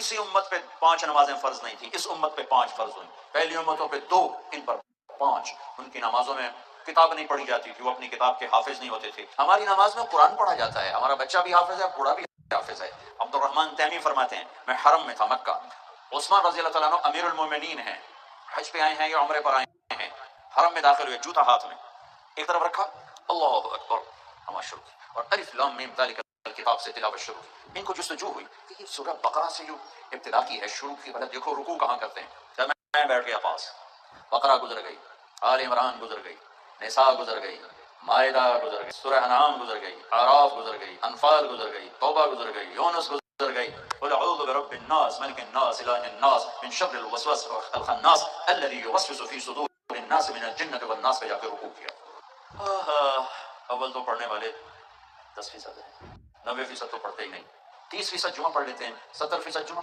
کسی امت پہ 5 نمازیں فرض نہیں تھی، اس امت پہ 5 فرض ہوئی، پہلی امتوں پہ 2، ان پر 5۔ ان کی نمازوں میں کتاب نہیں پڑھی جاتی تھی، وہ اپنی کتاب کے حافظ نہیں ہوتے تھے۔ ہماری نماز میں قرآن پڑھا جاتا ہے، ہمارا بچہ بھی حافظ ہے، بوڑھا بھی حافظ ہے۔ عبد الرحمن تیمی فرماتے ہیں میں حرم میں تھا مکہ، عثمان رضی اللہ تعالیٰ عنہ امیر المومنین ہیں، حج پہ آئے ہیں یا عمرے پر آئے ہیں، حرم میں داخل ہوئے، جوتا ہاتھ میں ایک طرف رکھا، اللہ اکبر، نماز شروع کی، اور الف لام میم ذالک الکتاب سے تلاوت شروع کی۔ ان کو جستجو ہوئی کہ یہ سورہ بقرہ سے جو ابتدا کی ہے، شروع کی، مطلب دیکھو رکوع کہاں کرتے ہیں۔ جب میں بیٹھ گیا پاس، بقرہ گزر گئی، آل عمران گزر گئی، نساء گزر گئی، مائدہ گزر گئی، سورہ انعام گزر گئی، اعراف گزر گئی، انفال گزر گئی، توبہ گزر گئی، یونس گزر گئی، قل اعوذ برب الناس ملک الناس الہ الناس من شر الوسواس الخناس الذی یوسوس فی صدور الناس من الجنۃ والناس پہ جا کے رکوع کیا۔ اول تو پڑھنے والے 10% ہیں، 90% تو پڑھتے ہی نہیں، 30% جمعہ پڑھ لیتے ہیں، 70% جمعہ